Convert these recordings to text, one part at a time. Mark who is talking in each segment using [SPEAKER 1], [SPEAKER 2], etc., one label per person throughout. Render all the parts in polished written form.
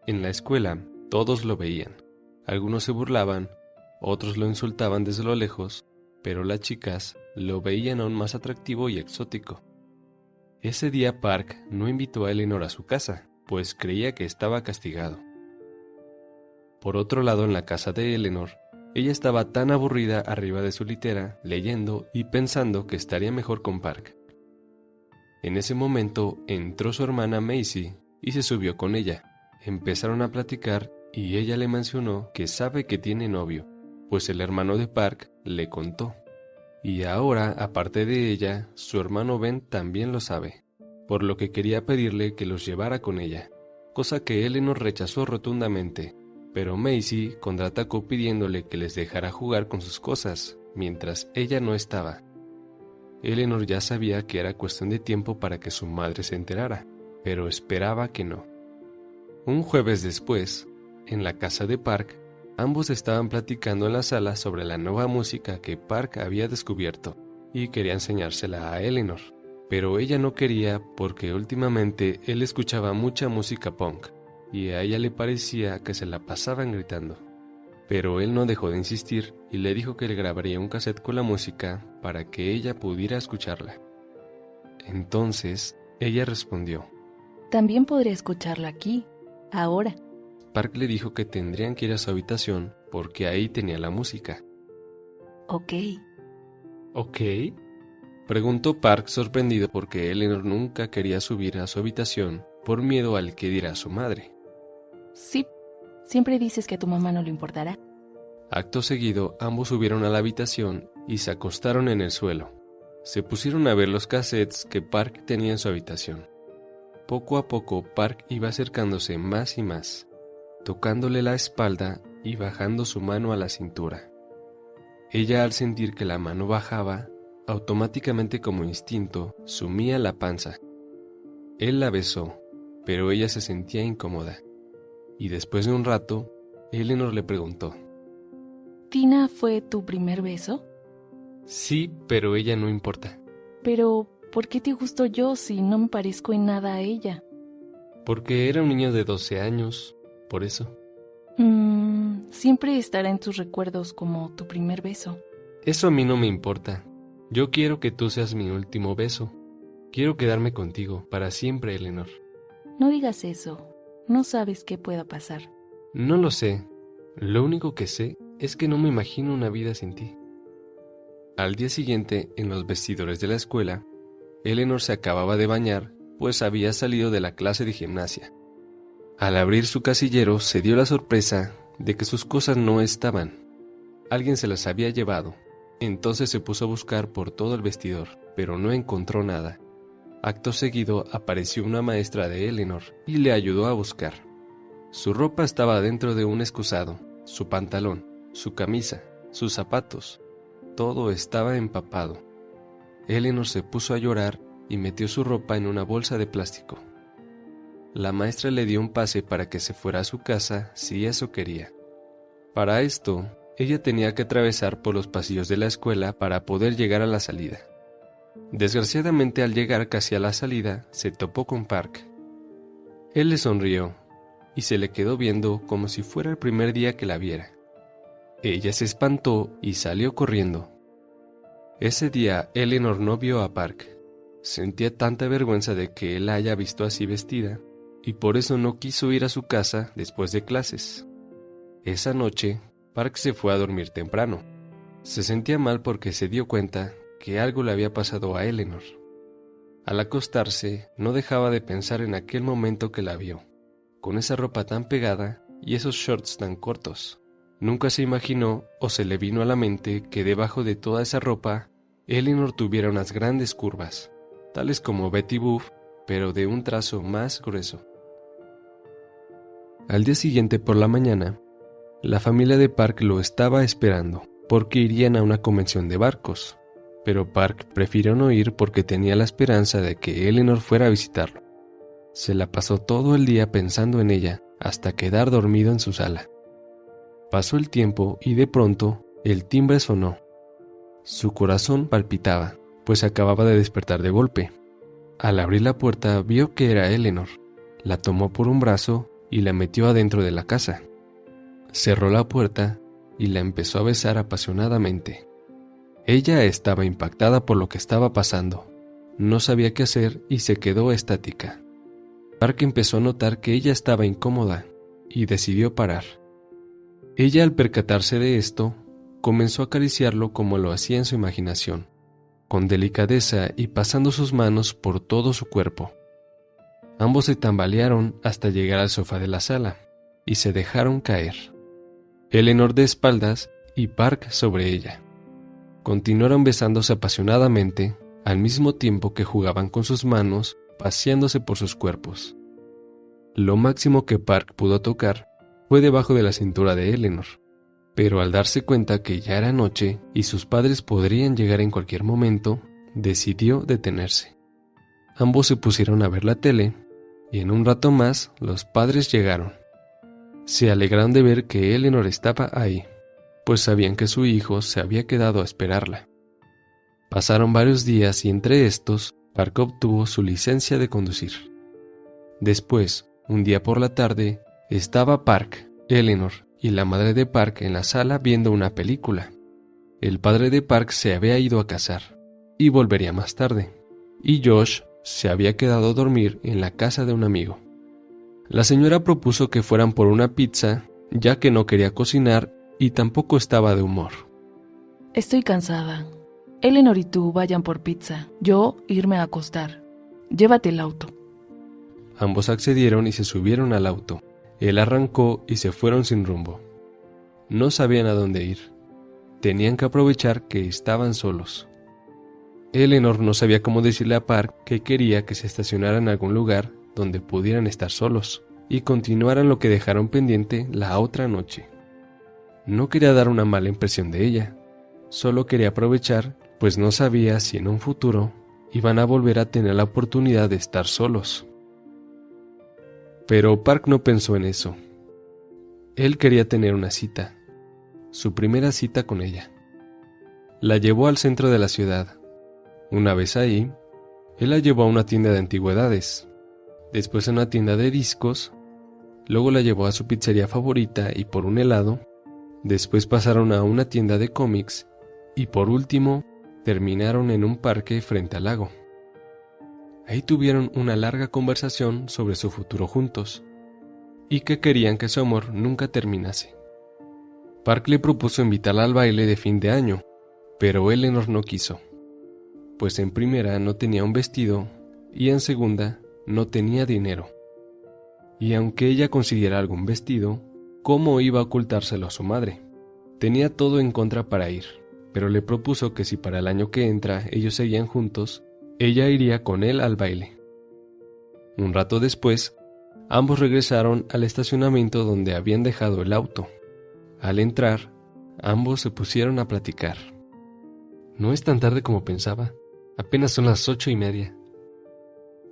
[SPEAKER 1] En la escuela, todos lo veían. Algunos se burlaban, otros lo insultaban desde lo lejos, pero las chicas lo veían aún más atractivo y exótico. Ese día Park no invitó a Eleanor a su casa, pues creía que estaba castigado. Por otro lado, en la casa de Eleanor, ella estaba tan aburrida arriba de su litera, leyendo y pensando que estaría mejor con Park. En ese momento entró su hermana Maisie y se subió con ella. Empezaron a platicar y ella le mencionó que sabe que tiene novio, pues el hermano de Park le contó. Y ahora, aparte de ella, su hermano Ben también lo sabe, por lo que quería pedirle que los llevara con ella, cosa que Eleanor rechazó rotundamente, pero Maisie contraatacó pidiéndole que les dejara jugar con sus cosas, mientras ella no estaba. Eleanor ya sabía que era cuestión de tiempo para que su madre se enterara, pero esperaba que no. Un jueves después, en la casa de Park, ambos estaban platicando en la sala sobre la nueva música que Park había descubierto y quería enseñársela a Eleanor, pero ella no quería porque últimamente él escuchaba mucha música punk y a ella le parecía que se la pasaban gritando. Pero él no dejó de insistir y le dijo que le grabaría un cassette con la música para que ella pudiera escucharla. Entonces, ella respondió:
[SPEAKER 2] También podré escucharla aquí, ahora.
[SPEAKER 1] Park le dijo que tendrían que ir a su habitación porque ahí tenía la música.
[SPEAKER 2] Ok.
[SPEAKER 1] ¿Ok? Preguntó Park sorprendido porque Eleanor nunca quería subir a su habitación por miedo al que dirá su madre.
[SPEAKER 2] Sí, siempre dices que a tu mamá no le importará.
[SPEAKER 1] Acto seguido, ambos subieron a la habitación y se acostaron en el suelo. Se pusieron a ver los cassettes que Park tenía en su habitación. Poco a poco, Park iba acercándose más y más, tocándole la espalda y bajando su mano a la cintura. Ella, al sentir que la mano bajaba, automáticamente como instinto, sumía la panza. Él la besó, pero ella se sentía incómoda. Y después de un rato, Eleanor le preguntó:
[SPEAKER 2] ¿Tina fue tu primer beso?
[SPEAKER 1] Sí, pero ella no importa.
[SPEAKER 2] Pero, ¿por qué te gustó yo si no me parezco en nada a ella?
[SPEAKER 1] Porque era un niño de 12 años, por eso.
[SPEAKER 2] Siempre estará en tus recuerdos como tu primer beso.
[SPEAKER 1] Eso a mí no me importa. Yo quiero que tú seas mi último beso. Quiero quedarme contigo para siempre, Eleanor.
[SPEAKER 2] No digas eso. No sabes qué pueda pasar.
[SPEAKER 1] No lo sé. Lo único que sé es que no me imagino una vida sin ti. Al día siguiente, en los vestidores de la escuela, Eleanor se acababa de bañar, pues había salido de la clase de gimnasia. Al abrir su casillero, se dio la sorpresa de que sus cosas no estaban. Alguien se las había llevado. Entonces se puso a buscar por todo el vestidor, pero no encontró nada. Acto seguido apareció una maestra de Eleanor y le ayudó a buscar. Su ropa estaba dentro de un excusado, su pantalón, su camisa, sus zapatos. Todo estaba empapado. Eleanor se puso a llorar y metió su ropa en una bolsa de plástico. La maestra le dio un pase para que se fuera a su casa si eso quería. Para esto, ella tenía que atravesar por los pasillos de la escuela para poder llegar a la salida. Desgraciadamente, al llegar casi a la salida, se topó con Park. Él le sonrió y se le quedó viendo como si fuera el primer día que la viera. Ella se espantó y salió corriendo. Ese día, Eleanor no vio a Park. Sentía tanta vergüenza de que él la haya visto así vestida, y por eso no quiso ir a su casa después de clases. Esa noche, Park se fue a dormir temprano. Se sentía mal porque se dio cuenta que algo le había pasado a Eleanor. Al acostarse, no dejaba de pensar en aquel momento que la vio, con esa ropa tan pegada y esos shorts tan cortos. Nunca se imaginó o se le vino a la mente que debajo de toda esa ropa, Eleanor tuviera unas grandes curvas, tales como Betty Boop, pero de un trazo más grueso. Al día siguiente por la mañana, la familia de Park lo estaba esperando, porque irían a una convención de barcos, pero Park prefirió no ir porque tenía la esperanza de que Eleanor fuera a visitarlo. Se la pasó todo el día pensando en ella hasta quedar dormido en su sala. Pasó el tiempo y de pronto el timbre sonó. Su corazón palpitaba, pues acababa de despertar de golpe. Al abrir la puerta vio que era Eleanor. La tomó por un brazo y la metió adentro de la casa. Cerró la puerta y la empezó a besar apasionadamente. Ella estaba impactada por lo que estaba pasando. No sabía qué hacer y se quedó estática. Park empezó a notar que ella estaba incómoda y decidió parar. Ella, al percatarse de esto, comenzó a acariciarlo como lo hacía en su imaginación, con delicadeza y pasando sus manos por todo su cuerpo. Ambos se tambalearon hasta llegar al sofá de la sala y se dejaron caer. Eleanor de espaldas y Park sobre ella. Continuaron besándose apasionadamente, al mismo tiempo que jugaban con sus manos, paseándose por sus cuerpos. Lo máximo que Park pudo tocar fue debajo de la cintura de Eleanor, pero al darse cuenta que ya era noche y sus padres podrían llegar en cualquier momento, decidió detenerse. Ambos se pusieron a ver la tele, y en un rato más los padres llegaron. Se alegraron de ver que Eleanor estaba ahí, pues sabían que su hijo se había quedado a esperarla. Pasaron varios días y entre estos, Park obtuvo su licencia de conducir. Después, un día por la tarde, estaba Park, Eleanor y la madre de Park en la sala viendo una película. El padre de Park se había ido a cazar y volvería más tarde, y Josh se había quedado a dormir en la casa de un amigo. La señora propuso que fueran por una pizza, ya que no quería cocinar y tampoco estaba de humor.
[SPEAKER 2] Estoy cansada. Eleanor y tú vayan por pizza. Yo irme a acostar. Llévate el auto.
[SPEAKER 1] Ambos accedieron y se subieron al auto. Él arrancó y se fueron sin rumbo. No sabían a dónde ir. Tenían que aprovechar que estaban solos. Eleanor no sabía cómo decirle a Park que quería que se estacionara en algún lugar donde pudieran estar solos y continuaran lo que dejaron pendiente la otra noche. No quería dar una mala impresión de ella, solo quería aprovechar, pues no sabía si en un futuro iban a volver a tener la oportunidad de estar solos. Pero Park no pensó en eso. Él quería tener una cita, su primera cita con ella. La llevó al centro de la ciudad. Una vez ahí, él la llevó a una tienda de antigüedades, después a una tienda de discos, luego la llevó a su pizzería favorita y por un helado, después pasaron a una tienda de cómics y por último terminaron en un parque frente al lago. Ahí tuvieron una larga conversación sobre su futuro juntos y que querían que su amor nunca terminase. Park le propuso invitarla al baile de fin de año, pero Eleanor no quiso, pues en primera no tenía un vestido y en segunda no tenía dinero. Y aunque ella consiguiera algún vestido, ¿cómo iba a ocultárselo a su madre? Tenía todo en contra para ir, pero le propuso que si para el año que entra ellos seguían juntos, ella iría con él al baile. Un rato después, ambos regresaron al estacionamiento donde habían dejado el auto. Al entrar, ambos se pusieron a platicar. No es tan tarde como pensaba, apenas son las 8:30.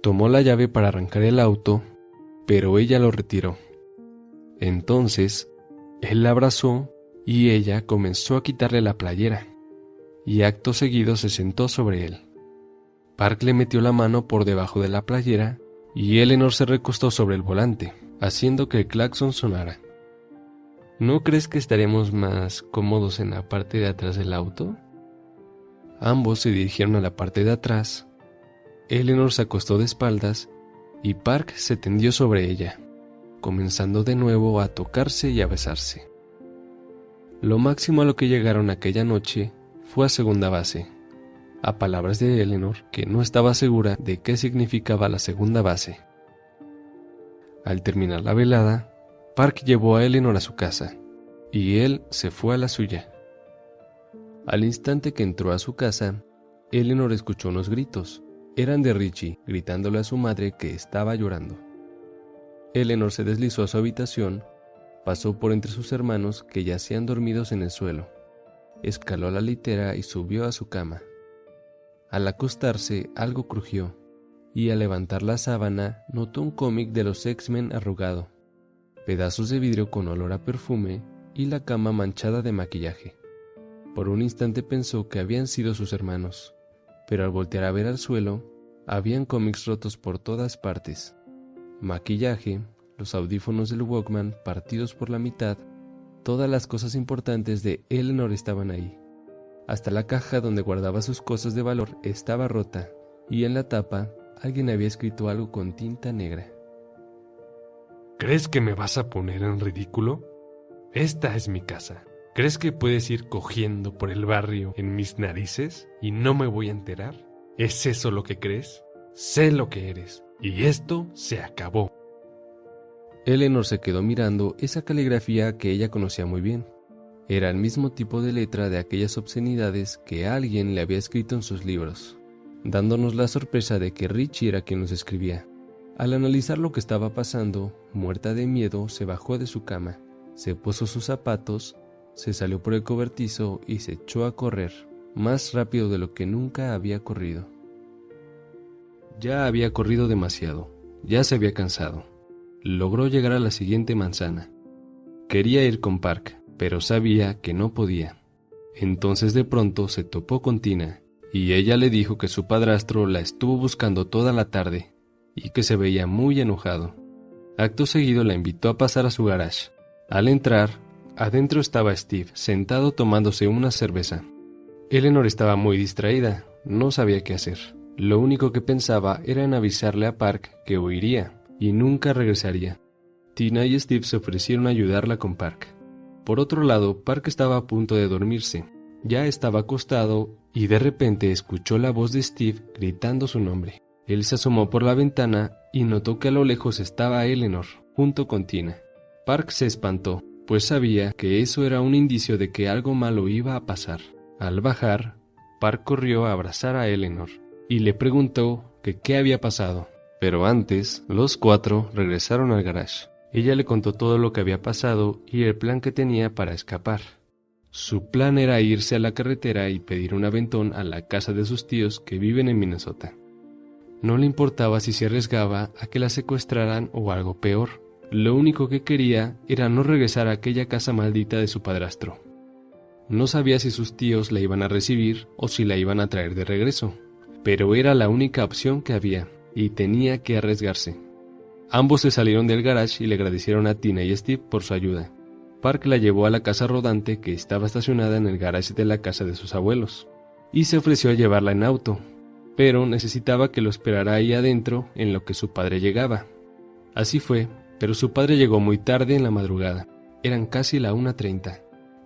[SPEAKER 1] Tomó la llave para arrancar el auto, pero ella lo retiró. Entonces, él la abrazó y ella comenzó a quitarle la playera, y acto seguido se sentó sobre él. Park le metió la mano por debajo de la playera y Eleanor se recostó sobre el volante, haciendo que el claxon sonara. ¿No crees que estaremos más cómodos en la parte de atrás del auto? Ambos se dirigieron a la parte de atrás. Eleanor se acostó de espaldas y Park se tendió sobre ella, comenzando de nuevo a tocarse y a besarse. Lo máximo a lo que llegaron aquella noche fue a segunda base, a palabras de Eleanor, que no estaba segura de qué significaba la segunda base. Al terminar la velada, Park llevó a Eleanor a su casa, y él se fue a la suya. Al instante que entró a su casa, Eleanor escuchó unos gritos. Eran de Richie, gritándole a su madre que estaba llorando. Eleanor se deslizó a su habitación, pasó por entre sus hermanos que yacían dormidos en el suelo, escaló la litera y subió a su cama. Al acostarse, algo crujió, y al levantar la sábana notó un cómic de los X-Men arrugado, pedazos de vidrio con olor a perfume y la cama manchada de maquillaje. Por un instante pensó que habían sido sus hermanos, pero al voltear a ver al suelo, habían cómics rotos por todas partes. Maquillaje, los audífonos del Walkman partidos por la mitad, todas las cosas importantes de Eleanor estaban ahí. Hasta la caja donde guardaba sus cosas de valor estaba rota, y en la tapa alguien había escrito algo con tinta negra.
[SPEAKER 3] ¿Crees que me vas a poner en ridículo? Esta es mi casa. ¿Crees que puedes ir cogiendo por el barrio en mis narices y no me voy a enterar? ¿Es eso lo que crees? Sé lo que eres, y esto se acabó.
[SPEAKER 1] Eleanor se quedó mirando esa caligrafía que ella conocía muy bien. Era el mismo tipo de letra de aquellas obscenidades que alguien le había escrito en sus libros, dándonos la sorpresa de que Richie era quien los escribía. Al analizar lo que estaba pasando, muerta de miedo, se bajó de su cama, se puso sus zapatos, se salió por el cobertizo y se echó a correr, más rápido de lo que nunca había corrido. Ya había corrido demasiado, ya se había cansado. Logró llegar a la siguiente manzana. Quería ir con Park, pero sabía que no podía. Entonces de pronto se topó con Tina, y ella le dijo que su padrastro la estuvo buscando toda la tarde, y que se veía muy enojado. Acto seguido la invitó a pasar a su garage. Al entrar, adentro estaba Steve, sentado tomándose una cerveza. Eleanor estaba muy distraída, no sabía qué hacer. Lo único que pensaba era en avisarle a Park que huiría, y nunca regresaría. Tina y Steve se ofrecieron a ayudarla con Park. Por otro lado, Park estaba a punto de dormirse. Ya estaba acostado y de repente escuchó la voz de Steve gritando su nombre. Él se asomó por la ventana y notó que a lo lejos estaba Eleanor, junto con Tina. Park se espantó, pues sabía que eso era un indicio de que algo malo iba a pasar. Al bajar, Park corrió a abrazar a Eleanor y le preguntó que qué había pasado. Pero antes, los cuatro regresaron al garage. Ella le contó todo lo que había pasado y el plan que tenía para escapar. Su plan era irse a la carretera y pedir un aventón a la casa de sus tíos que viven en Minnesota. No le importaba si se arriesgaba a que la secuestraran o algo peor. Lo único que quería era no regresar a aquella casa maldita de su padrastro. No sabía si sus tíos la iban a recibir o si la iban a traer de regreso, pero era la única opción que había. Y tenía que arriesgarse. Ambos se salieron del garage y le agradecieron a Tina y Steve por su ayuda. Park la llevó a la casa rodante que estaba estacionada en el garage de la casa de sus abuelos, y se ofreció a llevarla en auto, pero necesitaba que lo esperara ahí adentro en lo que su padre llegaba. Así fue, pero su padre llegó muy tarde en la madrugada. Eran casi la 1:30.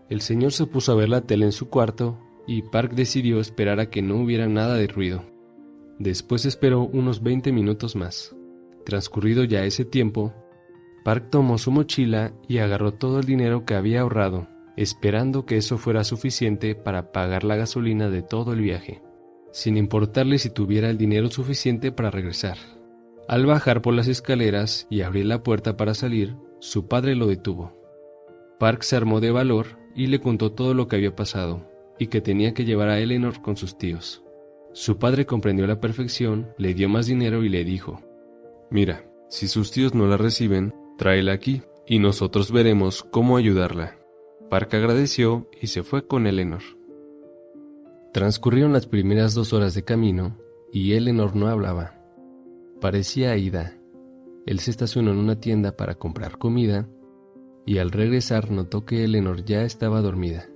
[SPEAKER 1] El señor se puso a ver la tele en su cuarto y Park decidió esperar a que no hubiera nada de ruido. Después esperó unos 20 minutos más. Transcurrido ya ese tiempo, Park tomó su mochila y agarró todo el dinero que había ahorrado, esperando que eso fuera suficiente para pagar la gasolina de todo el viaje, sin importarle si tuviera el dinero suficiente para regresar. Al bajar por las escaleras y abrir la puerta para salir, su padre lo detuvo. Park se armó de valor y le contó todo lo que había pasado, y que tenía que llevar a Eleanor con sus tíos. Su padre comprendió a la perfección, le dio más dinero y le dijo: «Mira, si sus tíos no la reciben, tráela aquí, y nosotros veremos cómo ayudarla». Park agradeció y se fue con Eleanor. Transcurrieron las primeras 2 horas de camino, y Eleanor no hablaba. Parecía ida. Él se estacionó en una tienda para comprar comida, y al regresar notó que Eleanor ya estaba dormida.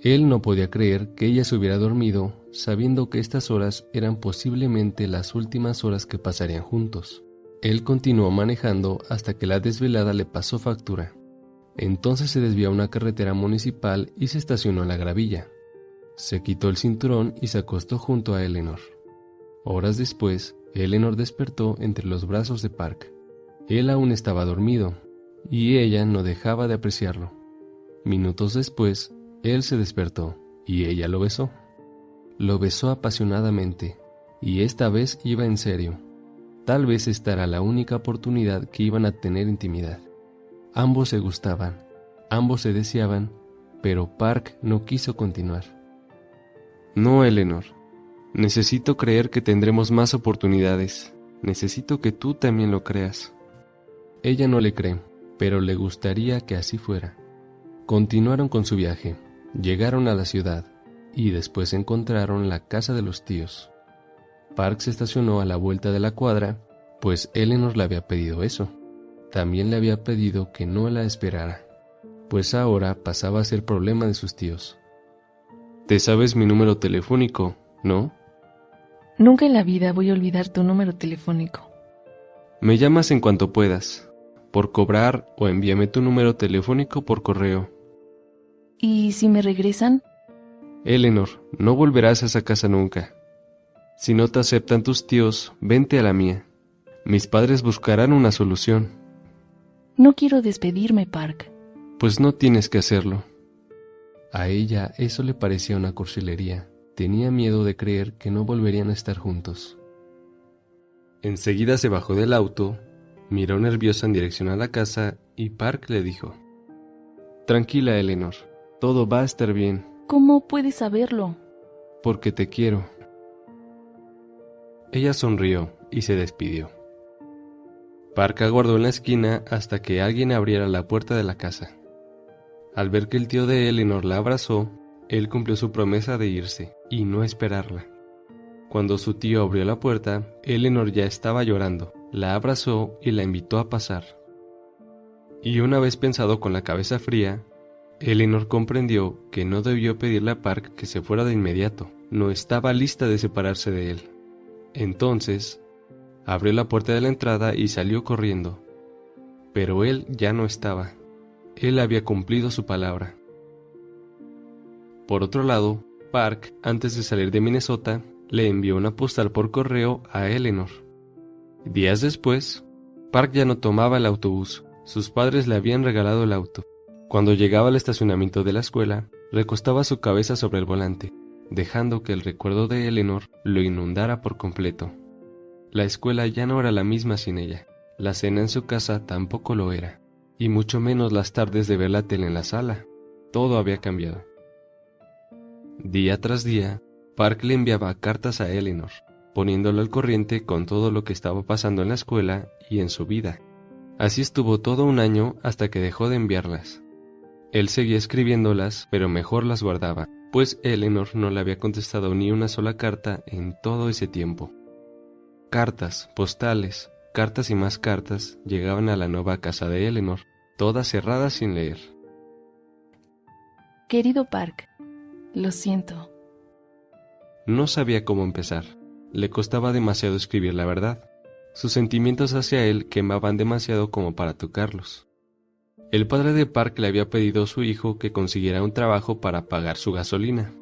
[SPEAKER 1] Él no podía creer que ella se hubiera dormido, sabiendo que estas horas eran posiblemente las últimas horas que pasarían juntos. Él continuó manejando hasta que la desvelada le pasó factura. Entonces se desvió a una carretera municipal y se estacionó en la gravilla. Se quitó el cinturón y se acostó junto a Eleanor. Horas después, Eleanor despertó entre los brazos de Park. Él aún estaba dormido, y ella no dejaba de apreciarlo. Minutos después, él se despertó, y ella lo besó. Lo besó apasionadamente, y esta vez iba en serio. Tal vez esta era la única oportunidad que iban a tener intimidad. Ambos se gustaban, ambos se deseaban, pero Park no quiso continuar. «No, Eleanor, Necesito creer que tendremos más oportunidades. Necesito que tú también lo creas. Ella no le cree, pero le gustaría que así fuera. Continuaron con su viaje, llegaron a la ciudad y después encontraron la casa de los tíos. Park se estacionó a la vuelta de la cuadra, pues Eleanor le había pedido eso. También le había pedido que no la esperara, pues ahora pasaba a ser problema de sus tíos. ¿Te sabes mi número telefónico, no?
[SPEAKER 2] Nunca en la vida voy a olvidar tu número telefónico.
[SPEAKER 1] Me llamas en cuanto puedas, por cobrar o envíame tu número telefónico por correo.
[SPEAKER 2] ¿Y si me regresan?
[SPEAKER 1] Eleanor, no volverás a esa casa nunca. Si no te aceptan tus tíos, vente a la mía. Mis padres buscarán una solución.
[SPEAKER 2] No quiero despedirme, Park.
[SPEAKER 1] Pues no tienes que hacerlo. A ella eso le parecía una cursilería. Tenía miedo de creer que no volverían a estar juntos. Enseguida se bajó del auto, miró nerviosa en dirección a la casa y Park le dijo: Tranquila, Eleanor, todo va a estar bien.
[SPEAKER 2] ¿Cómo puedes saberlo?
[SPEAKER 1] Porque te quiero. Ella sonrió y se despidió. Park aguardó en la esquina hasta que alguien abriera la puerta de la casa. Al ver que el tío de Eleanor la abrazó, él cumplió su promesa de irse y no esperarla. Cuando su tío abrió la puerta, Eleanor ya estaba llorando, la abrazó y la invitó a pasar. Y una vez pensado con la cabeza fría, Eleanor comprendió que no debió pedirle a Park que se fuera de inmediato. No estaba lista de separarse de él. Entonces, abrió la puerta de la entrada y salió corriendo. Pero él ya no estaba. Él había cumplido su palabra. Por otro lado, Park, antes de salir de Minnesota, le envió una postal por correo a Eleanor. Días después, Park ya no tomaba el autobús. Sus padres le habían regalado el auto. Cuando llegaba al estacionamiento de la escuela, recostaba su cabeza sobre el volante, dejando que el recuerdo de Eleanor lo inundara por completo. La escuela ya no era la misma sin ella. La cena en su casa tampoco lo era, y mucho menos las tardes de ver la tele en la sala. Todo había cambiado. Día tras día, Park le enviaba cartas a Eleanor, poniéndolo al corriente con todo lo que estaba pasando en la escuela y en su vida. Así estuvo todo un año hasta que dejó de enviarlas. Él seguía escribiéndolas, pero mejor las guardaba, pues Eleanor no le había contestado ni una sola carta en todo ese tiempo. Cartas, postales, cartas y más cartas llegaban a la nueva casa de Eleanor, todas cerradas sin leer.
[SPEAKER 2] Querido Park, lo siento.
[SPEAKER 1] No sabía cómo empezar. Le costaba demasiado escribir la verdad. Sus sentimientos hacia él quemaban demasiado como para tocarlos. El padre de Park le había pedido a su hijo que consiguiera un trabajo para pagar su gasolina.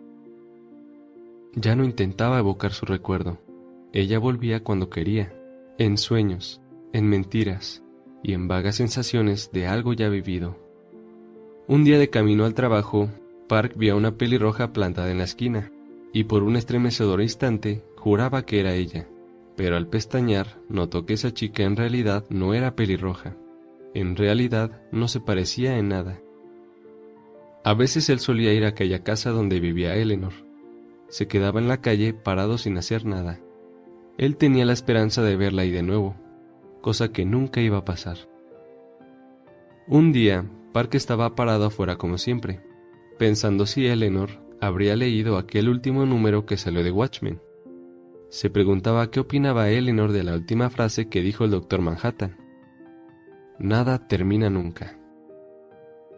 [SPEAKER 1] Ya no intentaba evocar su recuerdo. Ella volvía cuando quería, en sueños, en mentiras y en vagas sensaciones de algo ya vivido. Un día de camino al trabajo, Park vio a una pelirroja plantada en la esquina, y por un estremecedor instante juraba que era ella, pero al pestañear notó que esa chica en realidad no era pelirroja. En realidad no se parecía en nada. A veces él solía ir a aquella casa donde vivía Eleanor. Se quedaba en la calle parado sin hacer nada. Él tenía la esperanza de verla ahí de nuevo, cosa que nunca iba a pasar. Un día, Park estaba parado afuera como siempre, pensando si Eleanor habría leído aquel último número que salió de Watchmen. Se preguntaba qué opinaba Eleanor de la última frase que dijo el Dr. Manhattan. Nada termina nunca.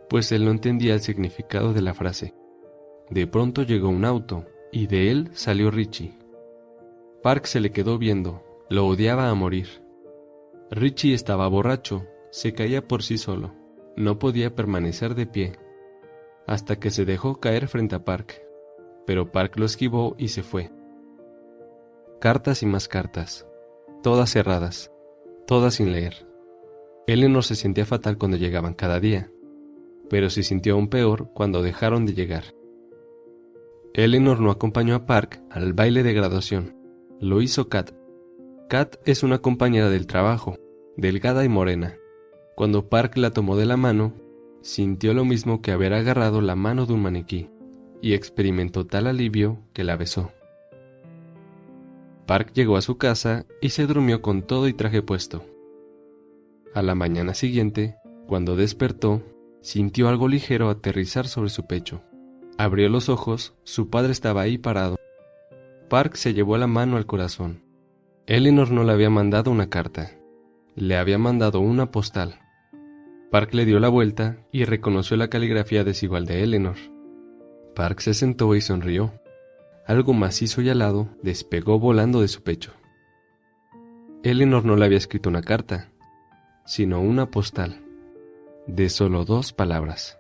[SPEAKER 1] Pues él no entendía el significado de la frase. De pronto llegó un auto, y de él salió Richie. Park se le quedó viendo, lo odiaba a morir. Richie estaba borracho, se caía por sí solo, no podía permanecer de pie, hasta que se dejó caer frente a Park, pero Park lo esquivó y se fue. Cartas y más cartas, todas cerradas, todas sin leer. Eleanor se sentía fatal cuando llegaban cada día, pero se sintió aún peor cuando dejaron de llegar. Eleanor no acompañó a Park al baile de graduación, lo hizo Kat. Kat es una compañera del trabajo, delgada y morena. Cuando Park la tomó de la mano, sintió lo mismo que haber agarrado la mano de un maniquí, y experimentó tal alivio que la besó. Park llegó a su casa y se durmió con todo y traje puesto. A la mañana siguiente, cuando despertó, sintió algo ligero aterrizar sobre su pecho. Abrió los ojos, su padre estaba ahí parado. Park se llevó la mano al corazón. Eleanor no le había mandado una carta, le había mandado una postal. Park le dio la vuelta y reconoció la caligrafía desigual de Eleanor. Park se sentó y sonrió. Algo macizo y alado despegó volando de su pecho. Eleanor no le había escrito una carta, sino una postal, de solo 2 palabras.